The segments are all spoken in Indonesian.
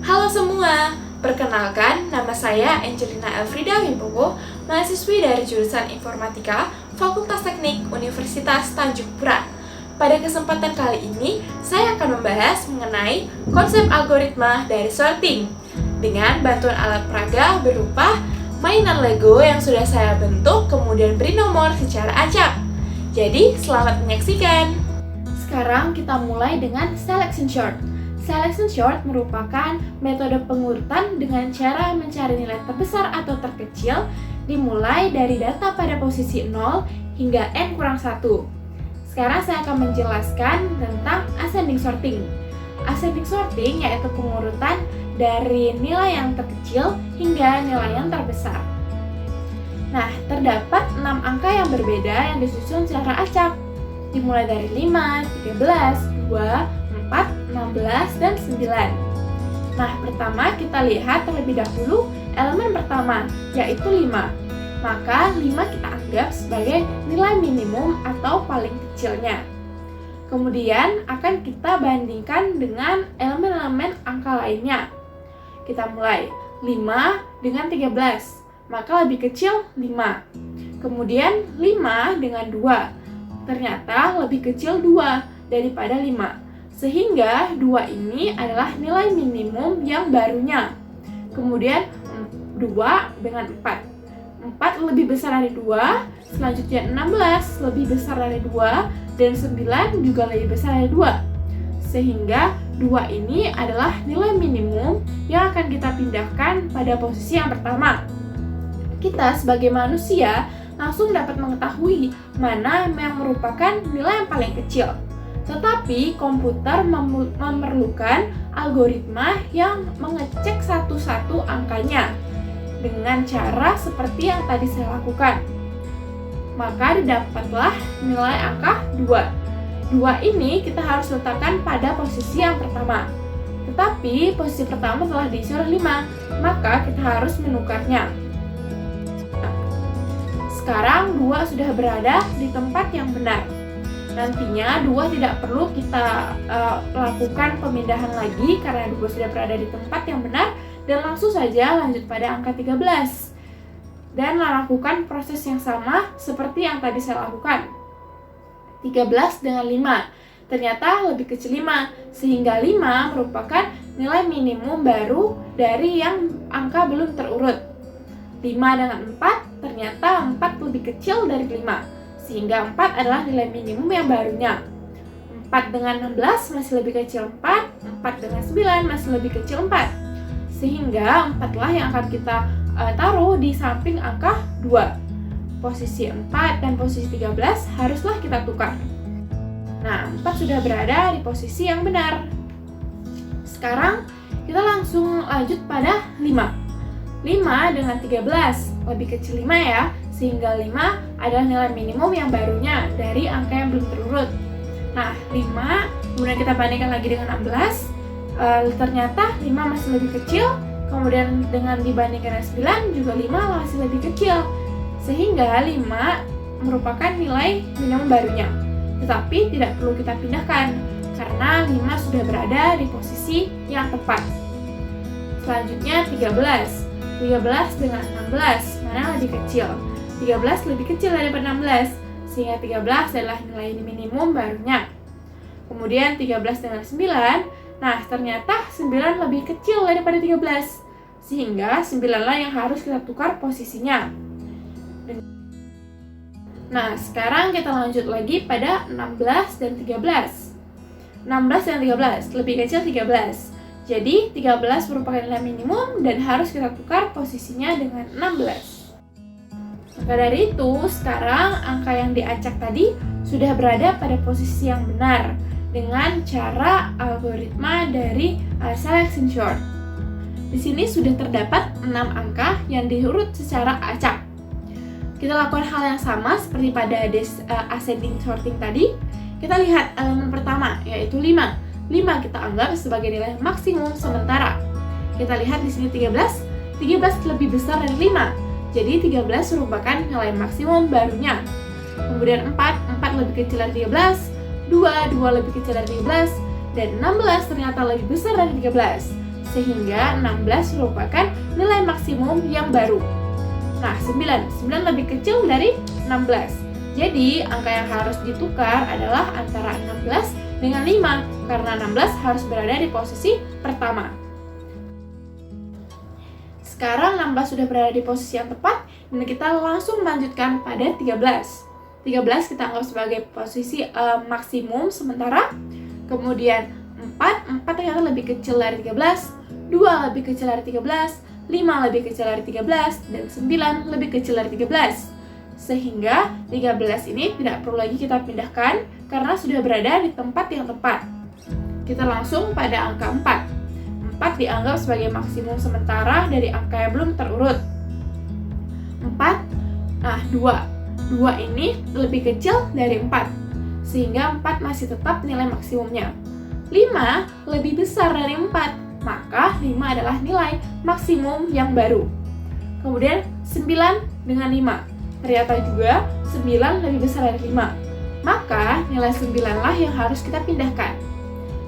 Halo semua, perkenalkan nama saya Angelina Elfrida Wimbowo, mahasiswi dari jurusan Informatika, Fakultas Teknik Universitas Tanjung Pura. Pada kesempatan kali ini, saya akan membahas mengenai konsep algoritma dari sorting dengan bantuan alat peraga berupa mainan Lego yang sudah saya bentuk kemudian beri nomor secara acak. Jadi, selamat menyaksikan. Sekarang kita mulai dengan selection sort. Selection sort merupakan metode pengurutan dengan cara mencari nilai terbesar atau terkecil dimulai dari data pada posisi 0 hingga n-1. Sekarang saya akan menjelaskan tentang ascending sorting. Ascending sorting yaitu pengurutan dari nilai yang terkecil hingga nilai yang terbesar. Nah, terdapat 6 angka yang berbeda yang disusun secara acak, dimulai dari 5, 13, 2, 4, 16, dan 9. Nah, pertama kita lihat terlebih dahulu elemen pertama, yaitu 5. Maka 5 kita anggap sebagai nilai minimum atau paling kecilnya. Kemudian akan kita bandingkan dengan elemen-elemen angka lainnya. Kita mulai 5 dengan 13, maka lebih kecil 5. Kemudian 5 dengan 2, ternyata lebih kecil 2 daripada 5. Sehingga 2 ini adalah nilai minimum yang barunya. Kemudian 2 dengan 4. 4 lebih besar dari 2, selanjutnya 16 lebih besar dari 2, dan 9 juga lebih besar dari 2. Sehingga 2 ini adalah nilai minimum yang akan kita pindahkan pada posisi yang pertama. Kita sebagai manusia langsung dapat mengetahui mana yang merupakan nilai yang paling kecil. Tetapi komputer memerlukan algoritma yang mengecek satu-satu angkanya dengan cara seperti yang tadi saya lakukan. Maka didapatlah nilai angka 2. 2 ini kita harus letakkan pada posisi yang pertama. Tetapi posisi pertama telah diisi oleh 5, maka kita harus menukarnya. Sekarang 2 sudah berada di tempat yang benar. Nantinya 2 tidak perlu kita lakukan pemindahan lagi karena 2 sudah berada di tempat yang benar, dan langsung saja lanjut pada angka 13 dan lakukan proses yang sama seperti yang tadi saya lakukan. 13 dengan 5 ternyata lebih kecil 5, sehingga 5 merupakan nilai minimum baru dari yang angka belum terurut. 5 dengan 4 ternyata 4 lebih kecil dari 5, sehingga 4 adalah nilai minimum yang barunya. 4 dengan 16 masih lebih kecil 4, 4 dengan 9 masih lebih kecil 4. Sehingga 4 lah yang akan kita taruh di samping angka 2. Posisi 4 dan posisi 13 haruslah kita tukar. Nah, 4 sudah berada di posisi yang benar. Sekarang kita langsung lanjut pada 5. 5 dengan 13 lebih kecil 5 ya, sehingga 5 adalah nilai minimum yang barunya dari angka yang belum terurut. Nah, 5 kemudian kita bandingkan lagi dengan 16, ternyata 5 masih lebih kecil, kemudian dengan dibandingkan dengan 9 juga 5 masih lebih kecil, sehingga 5 merupakan nilai minimum barunya. Tetapi tidak perlu kita pindahkan karena 5 sudah berada di posisi yang tepat. Selanjutnya 13 dengan 16, mana yang lebih kecil? 13 lebih kecil daripada 16, sehingga 13 adalah nilai minimum barunya. Kemudian 13 dengan 9, nah ternyata 9 lebih kecil daripada 13, sehingga 9 lah yang harus kita tukar posisinya. Nah, sekarang kita lanjut lagi pada 16 dan 13. 16 dan 13, lebih kecil 13. Jadi 13 merupakan nilai minimum dan harus kita tukar posisinya dengan 16. Maka dari itu, sekarang angka yang diacak tadi sudah berada pada posisi yang benar dengan cara algoritma dari selection sort. Di sini sudah terdapat 6 angka yang diurut secara acak. Kita lakukan hal yang sama seperti pada ascending sorting tadi. Kita lihat elemen pertama, yaitu 5. 5 kita anggap sebagai nilai maksimum sementara. Kita lihat di sini 13 lebih besar dari 5. Jadi 13 merupakan nilai maksimum barunya. Kemudian 4 lebih kecil dari 13, 2 lebih kecil dari 13, dan 16 ternyata lebih besar dari 13. sehingga 16 merupakan nilai maksimum yang baru. Nah, 9 lebih kecil dari 16. Jadi, angka yang harus ditukar adalah antara 16 dengan 5, karena 16 harus berada di posisi pertama. Sekarang 16 sudah berada di posisi yang tepat, dan kita langsung melanjutkan pada 13. 13 kita anggap sebagai posisi maksimum sementara. Kemudian 4 ternyata lebih kecil dari 13, 2 lebih kecil dari 13, 5 lebih kecil dari 13, dan 9 lebih kecil dari 13. Sehingga 13 ini tidak perlu lagi kita pindahkan karena sudah berada di tempat yang tepat. Kita langsung pada angka 4. 4 dianggap sebagai maksimum sementara dari angka yang belum terurut. 2 ini lebih kecil dari 4, sehingga 4 masih tetap nilai maksimumnya. 5 lebih besar dari 4, maka 5 adalah nilai maksimum yang baru. Kemudian 9 dengan 5, ternyata juga 9 lebih besar dari 5, maka nilai 9 lah yang harus kita pindahkan.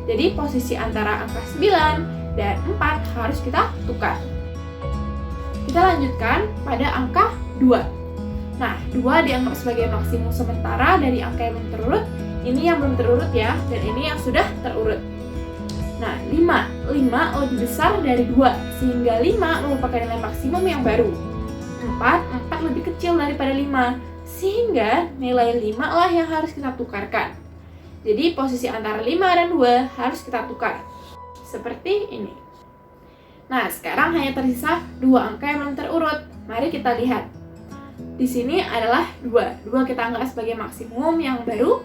Jadi posisi antara angka 9 dan 4 harus kita tukar. Kita lanjutkan pada angka 2. Nah, 2 dianggap sebagai maksimum sementara dari angka yang belum terurut. Ini yang belum terurut ya, dan ini yang sudah terurut. Nah, 5 lebih besar dari 2, sehingga 5 merupakan nilai maksimum yang baru. 4 lebih kecil daripada 5, sehingga nilai 5 lah yang harus kita tukarkan. Jadi posisi antara 5 dan 2 harus kita tukar. Seperti ini. Nah, sekarang hanya tersisa 2 angka yang belum terurut. Mari kita lihat. Di sini adalah 2. 2 kita anggap sebagai maksimum yang baru.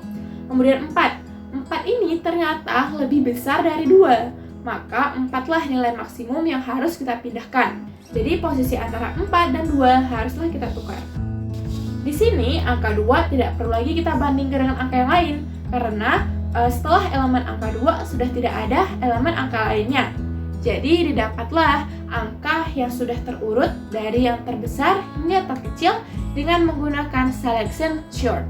Kemudian 4. 4 ini ternyata lebih besar dari 2. Maka 4 lah nilai maksimum yang harus kita pindahkan. Jadi posisi antara 4 dan 2 haruslah kita tukar. Di sini angka 2 tidak perlu lagi kita bandingkan dengan angka yang lain, karena setelah elemen angka 2 sudah tidak ada elemen angka lainnya. Jadi didapatlah angka yang sudah terurut dari yang terbesar hingga terkecil dengan menggunakan selection sort.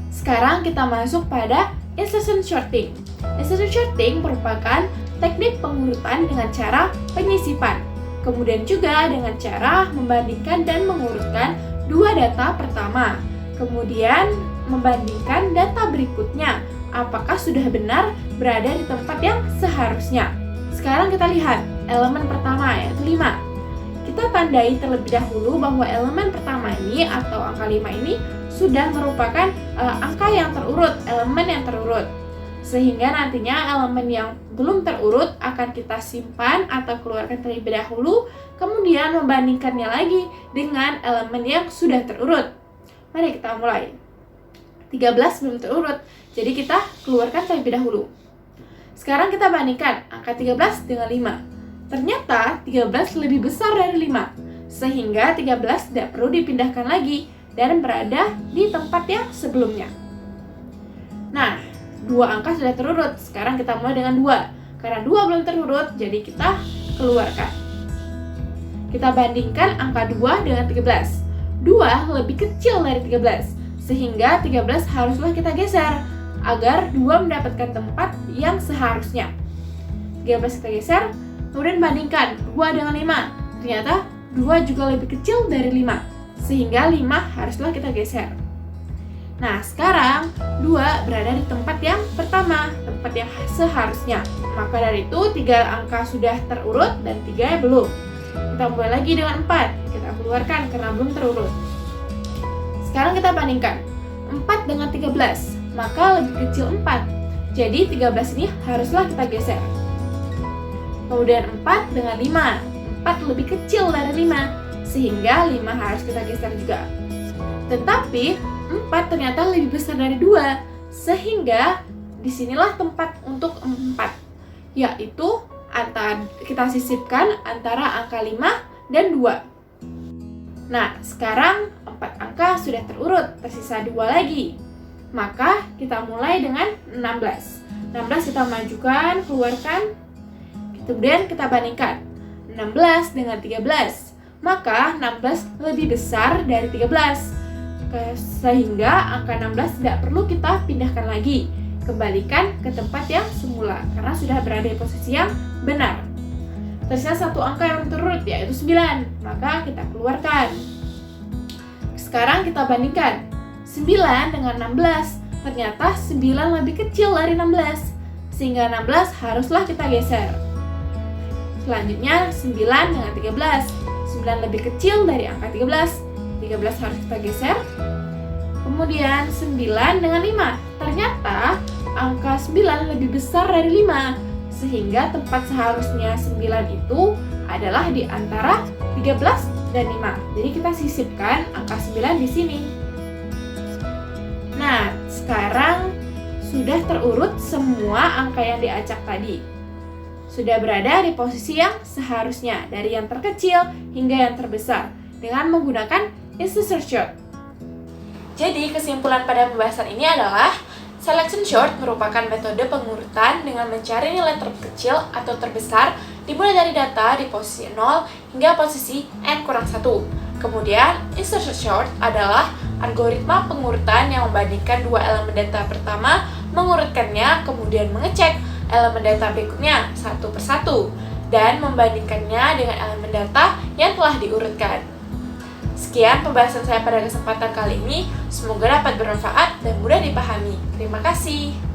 Sekarang kita masuk pada insertion sorting. Insertion sorting merupakan teknik pengurutan dengan cara penyisipan. Kemudian juga dengan cara membandingkan dan mengurutkan dua data pertama. Kemudian membandingkan data berikutnya, apakah sudah benar berada di tempat yang seharusnya. Sekarang kita lihat elemen pertama, yaitu 5. Kita tandai terlebih dahulu bahwa elemen pertama ini atau angka 5 ini sudah merupakan angka yang terurut, elemen yang terurut. Sehingga nantinya elemen yang belum terurut akan kita simpan atau keluarkan terlebih dahulu, kemudian membandingkannya lagi dengan elemen yang sudah terurut. Mari kita mulai. 13 belum terurut, jadi kita keluarkan terlebih dahulu. Sekarang kita bandingkan angka 13 dengan 5. Ternyata 13 lebih besar dari 5, sehingga 13 tidak perlu dipindahkan lagi dan berada di tempat yang sebelumnya. Nah, 2 angka sudah terurut. Sekarang kita mulai dengan 2. Karena 2 belum terurut, jadi kita keluarkan. Kita bandingkan angka 2 dengan 13. 2 lebih kecil dari 13, sehingga 13 haruslah kita geser agar 2 mendapatkan tempat yang seharusnya. 13 kita geser, kemudian bandingkan 2 dengan 5. Ternyata 2 juga lebih kecil dari 5, sehingga 5 haruslah kita geser. Nah, sekarang 2 berada di tempat yang pertama, tempat yang seharusnya. Maka dari itu 3 angka sudah terurut dan 3 belum. Kita mulai lagi dengan 4. Kita keluarkan karena belum terurut. Sekarang kita bandingkan 4 dengan 13, maka lebih kecil 4. Jadi 13 ini haruslah kita geser. Kemudian 4 dengan 5. 4 lebih kecil dari 5, sehingga 5 harus kita geser juga. Tetapi 4 ternyata lebih besar dari 2, sehingga disinilah tempat untuk 4, yaitu kita sisipkan antara angka 5 dan 2. Nah, sekarang 4 angka sudah terurut, tersisa 2 lagi. Maka kita mulai dengan 16. 16 kita majukan, keluarkan. Kemudian kita bandingkan 16 dengan 13. Maka 16 lebih besar dari 13. Sehingga angka 16 tidak perlu kita pindahkan lagi. Kembalikan ke tempat yang semula karena sudah berada di posisi yang benar. tersisa satu angka yang terurut yaitu 9, maka kita keluarkan. Sekarang kita bandingkan 9 dengan 16. Ternyata 9 lebih kecil dari 16, sehingga 16 haruslah kita geser. Selanjutnya 9 dengan 13. 9 lebih kecil dari angka 13. 13 harus kita geser. Kemudian 9 dengan 5. Ternyata angka 9 lebih besar dari 5, sehingga tempat seharusnya 9 itu adalah di antara 13 dan 5. Jadi kita sisipkan angka 9 di sini. Nah, sekarang sudah terurut semua angka yang diacak tadi. Sudah berada di posisi yang seharusnya, dari yang terkecil hingga yang terbesar, dengan menggunakan insertion sort. Jadi, kesimpulan pada pembahasan ini adalah selection sort merupakan metode pengurutan dengan mencari nilai terkecil atau terbesar dimulai dari data di posisi 0 hingga posisi n-1. Kemudian, insertion sort adalah algoritma pengurutan yang membandingkan dua elemen data pertama, mengurutkannya, kemudian mengecek elemen data berikutnya satu persatu, dan membandingkannya dengan elemen data yang telah diurutkan. Sekian pembahasan saya pada kesempatan kali ini, semoga dapat bermanfaat dan mudah dipahami. Terima kasih.